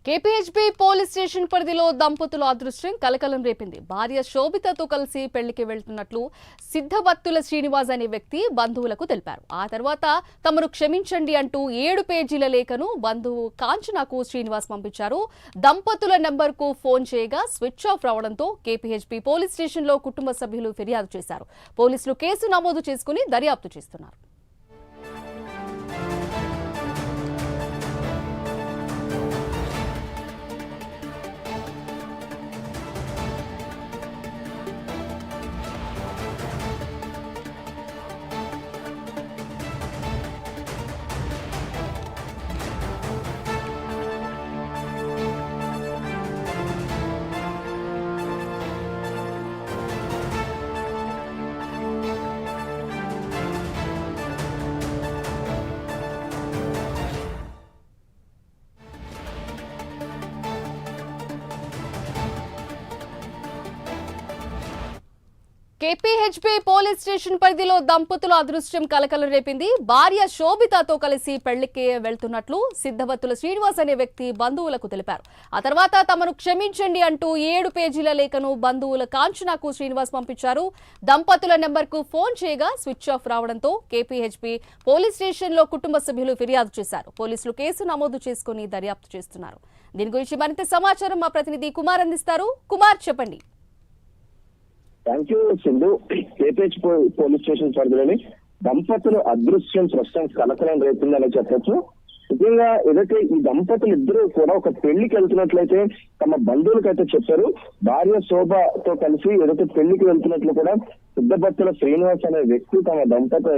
KPHB police station పరిధిలో దంపతుల అదృశ్యం కలకలం రేపింది. భార్య శోభితతో కలిసి పెళ్లికి వెళ్తున్నట్లు సిద్ధబత్తుల శ్రీనివాస్ అనే వ్యక్తి బంధువులకు తెలిపారు. ఆ తర్వాత తమను క్షమించండి అంటూ 7 పేజీల లేఖను బంధువు కాంచనాకు శ్రీనివాస్ పంపించారు. దంపతుల నెంబర్కు ఫోన్ చేయగా స్విచ్ ఆఫ్ రావడంతో కేపీహెచ్బీ పోలీస్ స్టేషన్లో కుటుంబ సభ్యులు ఫిర్యాదు చేశారు. పోలీసులు కేసు నమోదు చేసుకుని దర్యాప్తు చేస్తున్నారు. కేపీహెచ్బీ పోలీస్ స్టేషన్ పరిధిలో దంపతుల అదృశ్యం కలకలం రేపింది. భార్య శోభితతో కలిసి పెళ్లికి వెళ్తున్నట్లు సిద్ధబత్తుల శ్రీనివాస్ అనే వ్యక్తి బంధువులకు తెలిపారు. ఆ తర్వాత తమను క్షమించండి అంటూ 7 పేజీల లేఖను బంధువుల కాంచనాకు శ్రీనివాస్ పంపించారు. దంపతుల నెంబర్కు ఫోన్ చేయగా స్విచ్ ఆఫ్ రావడంతో కేపీహెచ్బీ పోలీస్ స్టేషన్లో కుటుంబ సభ్యులు ఫిర్యాదు చేశారు. పోలీసులు కేసు నమోదు చేసుకుని దర్యాప్తు చేస్తున్నారు. దీని గురించి మరింత సమాచారం మా ప్రతినిధి కుమార్ అందిస్తారు. కుమార్, చెప్పండి. Thank you Sindhu. KPH police station పరిధిలోని దంపతులు అదృశ్యం ప్రస్తుతం కలకలం రేపిందని చెప్పొచ్చు. ముఖ్యంగా ఏదైతే ఈ దంపతులు ఇద్దరు కూడా ఒక పెళ్లికి వెళ్తున్నట్లయితే తమ బంధువులకైతే చెప్పారు. భార్య శోభతో కలిసి ఏదైతే పెళ్లికి వెళ్తున్నట్లు కూడా సిద్ధబత్తుల శ్రీనివాస్ అనే వ్యక్తి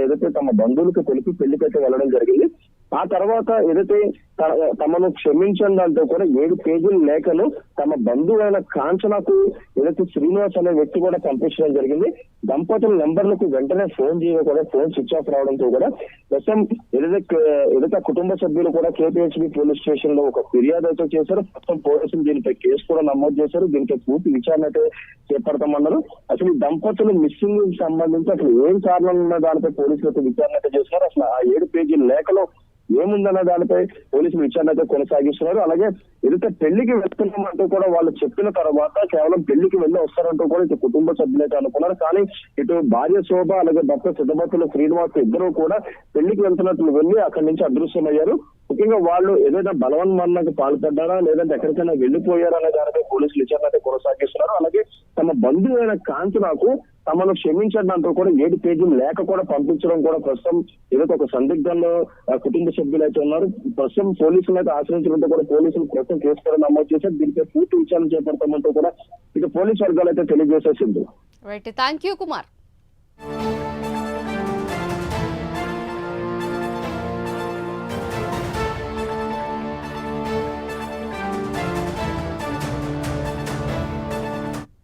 ఏదైతే తమ బంధువులకు తెలిపి పెళ్లికైతే వెళ్ళడం జరిగింది. ఆ తర్వాత ఏదైతే తమను క్షమించండి అంటూ కూడా 7 పేజీల లేఖను తమ బంధువైన కాంచనాకు ఏదైతే శ్రీనివాస్ అనే వ్యక్తి కూడా పంపించడం జరిగింది. దంపతుల నెంబర్లకు వెంటనే ఫోన్ చేయగా కూడా ఫోన్ స్విచ్ ఆఫ్ రావడంతో కూడా ప్రస్తుతం ఏదైతే కుటుంబ సభ్యులు కూడా కేపీహెచ్బీ పోలీస్ స్టేషన్ లో ఒక ఫిర్యాదు అయితే చేశారు. ప్రస్తుతం పోలీసులు దీనిపై కేసు కూడా నమోదు చేశారు. దీనిపై పూర్తి విచారణ అయితే చేపడతామన్నారు. అసలు ఈ దంపతులు మిస్సింగ్ సంబంధించి అసలు ఏం కారణం ఉన్న దానిపై పోలీసులు అయితే విచారణ అయితే చేస్తున్నారు. అసలు ఆ 7 పేజీల లేఖలో ఏముందన్న దానిపై పోలీసులు విచారణ అయితే కొనసాగిస్తున్నారు. అలాగే ఏదైతే పెళ్లికి వెళ్తున్నామంటూ కూడా వాళ్ళు చెప్పిన తర్వాత కేవలం పెళ్లికి వెళ్ళి వస్తారంటూ కూడా ఇటు కుటుంబ సభ్యులైతే అనుకున్నారు. కానీ ఇటు భార్య శోభ అలాగే భర్త సిద్ధబత్తుల శ్రీనివాస్ ఇద్దరు కూడా పెళ్లికి వెళ్తున్నట్లు వెళ్ళి అక్కడి నుంచి అదృశ్యమయ్యారు. ముఖ్యంగా వాళ్ళు ఏదైనా బలవన్మరణకు పాల్పడ్డారా లేదంటే ఎక్కడికైనా వెళ్లిపోయారా అనే దానిపై పోలీసులు విచారణ అయితే కొనసాగిస్తున్నారు. అలాగే తమ బంధువు అయిన కాంచనాకు తమను క్షమించండి అంటూ కూడా 7 పేజీలు లేఖ కూడా పంపించడం కూడా ప్రస్తుతం ఏదైతే ఒక సందిగ్ధంలో కుటుంబ సభ్యులు అయితే ఉన్నారు. ప్రస్తుతం పోలీసులు అయితే ఆశ్రయించడంతో కూడా పోలీసులు ప్రస్తుతం కేసు కూడా నమోదు చేశారు. దీనిపై పూర్తి విచారణ చేపడతామంటూ కూడా ఇక పోలీసు వర్గాలు అయితే తెలియజేసేసింది. Thank you Kumar.